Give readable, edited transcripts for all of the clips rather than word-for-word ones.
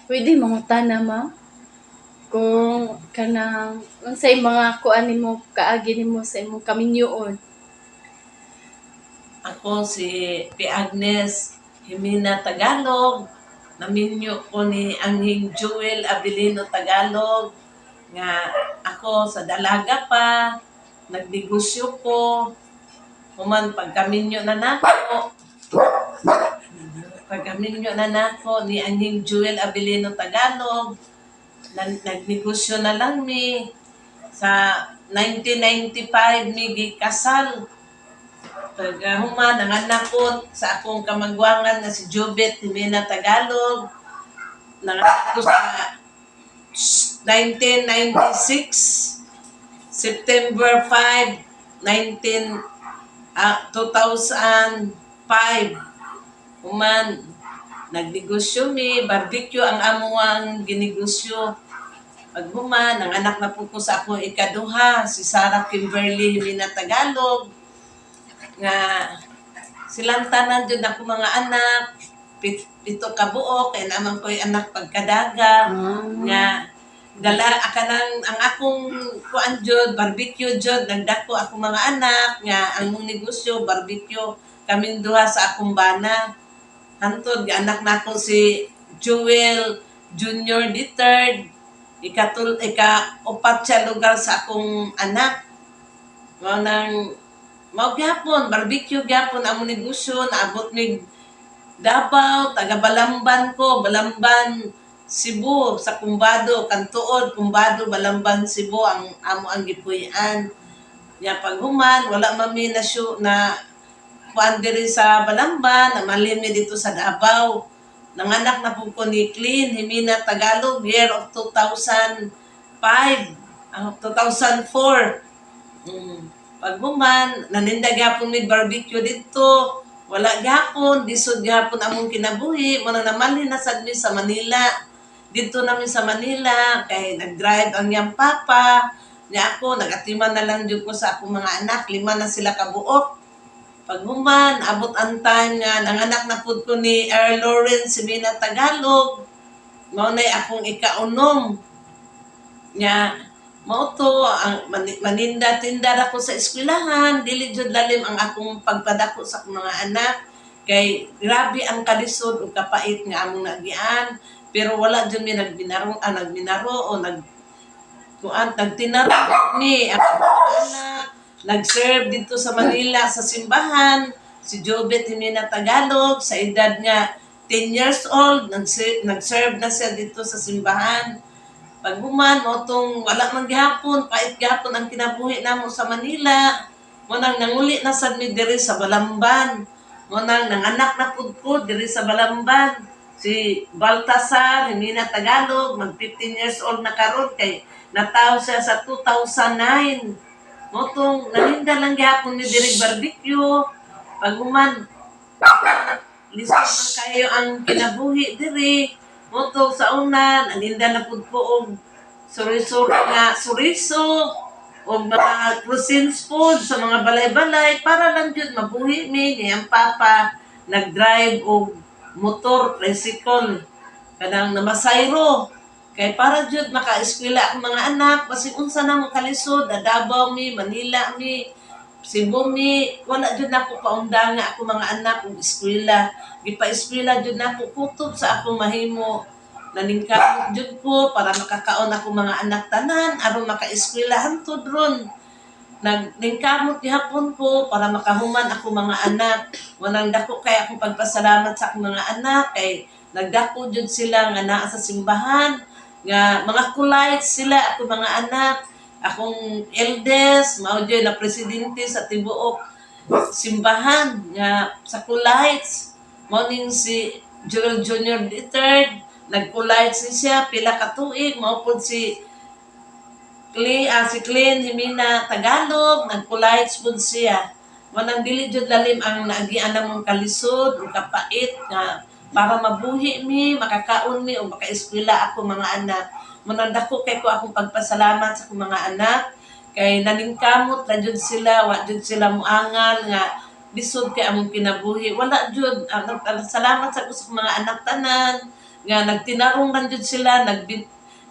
Pwede mangutana ma kung kanang unsay mga kuan nimo kaagi nimo sa imong kaminyoon. Ako si P. Agnes Jimena Tagalog. Naminyo ko ni Anghing Jewel Abilino Tagalog nga ako sa dalaga pa, nagnegosyo ko, human pagkaminyo na nako, ni Anghing Jewel Abilino Tagalog, nagnegosyo na lang mi sa 1995 mi gikasal. Paghuman ang anak ko sa akong kamagwangan na si Jubet Jimena Tagalog, nanganak ko sa 1996 September 5 2005. Human nagnegosyo mi barbecue ang amuang ginegosyo. Paghuman ang anak na po ko sa akong ikaduha si Sarah Kimberly Jimena Tagalog nga silang tanan jud ako mga anak pito ka buok kay naman ko'y anak pagkadaga nga dala akanang ang akong kuan jud barbecue jud nagdako ako mga anak nga ang mong negosyo barbecue kaming duha sa akong bana hantod ga anak nako si Jewel Junior III ika-upat siya lugar sa akong anak mao gyapon barbecue gyapon ang mong negosyo naabot mig Davao, taga Balamban ko, Balamban, Cebu, sa Kumbado, Kantuod, Kumbado, Balamban, Cebu, ang amo ang gipuy-an. Ya paghuman, wala mami na kuan diri sa Balamban, na malimi dito sa Davao. Nanganak na po ko ni Clean, Jimena Tagalog, year of 2005, 2004. Paghuman, naninda gyapon mi barbecue dito. Wala gyapon, disod gyapon among kinabuhi, mo na namalhin na sad mi sa Manila. Dito namin sa Manila, kay nag-drive ang yang papa. Niya ako, nag-atiman na lang jud ko sa akong mga anak, 5 na sila kabuok. Paghuman, abot ang time nga, nanganak na pud ko ni Earl Lawrence Jimena Tagalog. Mao nay akong ikaunom. Nya, mao to ang maninda-tinda ako sa eskwelahan, dili jud lalim ang akong pagpadako sa akong mga anak kay grabe ang kalisod ug kapait nga among nagian pero wala jud mi nagminaro o nagtinaro ni ang anak nag-serve dito sa Manila sa simbahan si Jobet Jimena Tagalog sa edad nga 10 years old nag-serve na siya dito sa simbahan. Paghuman mo tong wala man gihapon, pait gihapon ang kinabuhi namo sa Manila. Mo nang nanguli na sad mi diri sa Balamban. Mo nang nanganak na pud ko diri sa Balamban. Si Baltasar Jimena Tagalog, mag 15 years old na karon kay nataw siya sa 2009. Mo tong naninda lang gihapon mi diri barbecue. Paghuman lisod man kayo ang kinabuhi diri. Moto sa una, naninda na pud ko og suriso o mga cuisines food sa mga balay-balay para lang jud mabuhi mi ni ang papa nag-drive og motor tricycle kanang namasayro kay para jud maka-eskwela ang mga anak basi unsa na mo kalisod Davao mi Manila mi Cebu mi wala jud nako kaundang nga ako mga anak og eskwela gipa-eskwela jud nako kutob sa akong mahimo naningkamot jud ko para makakaon ako mga anak tanan aron maka-eskwela hangtod ron nagkamot gihapon ko para makahuman ako mga anak wanang dako kay akong pagpasalamat sa akong mga anak kay nagdako jud sila nga naa sa simbahan nga mga kulites sila ako mga anak akong eldest mao jud na presidente sa tibuok simbahan nga sa kulites mao ning si Joel Junior III nag-kulites siya pila ka tuig mao pud si Clean Jimena Tagalog nag-kulites pud siya manang dili jud lalim ang naagian namong kalisod ug kapait nga para mabuhi mi makakaon mi ug maka-eskwela ako mga anak manang dako kay ko akong pagpasalamat sa akong mga anak kay naningkamot ra jud sila wa jud sila muangal nga bisod kay among kinabuhi wala jud salamat sa mga anak tanan nga nagtinarong lang jud sila,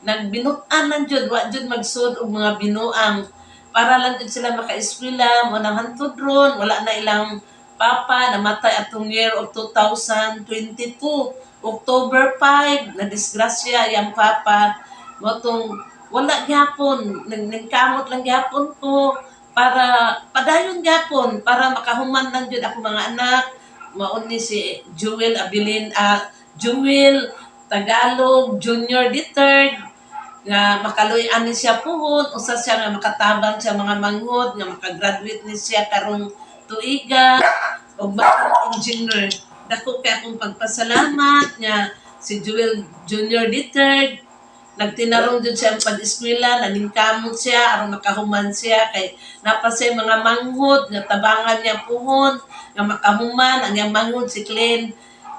nagbinutan lang jud, wa jud magsud og mga binuang para lang jud sila maka-eskwela mo nang hantud ron, wala na ilang papa, namatay atong year of 2022, October 5, na disgrasya yang papa mo tong wala gyapon, nagkamot lang gyapon ko para padayon gyapon para makahuman lang jud ako mga anak. Mao ni si Jewel Tagalog Junior D3 nga makaluy-an ni siya puhon, usa siya nga makatabang siya mga manghod, nga makagraduate ni siya karong tuiga o bagong engineer. Dako kay akong pagpasalamat nga si Jewel Junior D3 nagtinarong jud siya ang pag-eskwela, naningkamot siya aron makahuman siya kay napasay mga manghod nga tabangan niya puhon nga makahuman ang iyang manghod si Glenn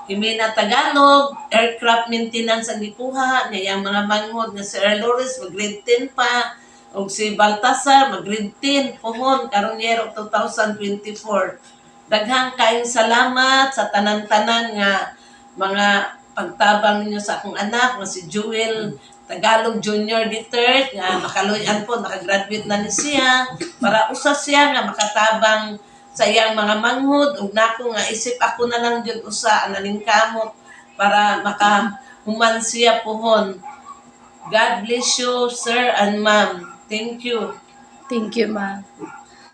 Jimena Tagalog, aircraft maintenance ang gikuha, niya yung mga manghod nga si Erlores, mag-grade 10 pa, o si Baltasar, mag-grade 10, pohon, karong year of 2024. Daghang kaayong salamat sa tanan-tanan nga mga pagtabang ninyo sa akong anak, nga si Jewel Tagalog Junior D3, nga makaluyan po, nakagraduate na ni siya, para usa siya nga makatabang sa iyang mga manghod ug nako nga isip ako na lang jud usa ang naningkamot para makahuman siya pohon. God bless you, sir and ma'am. Thank you. Thank you, ma'am.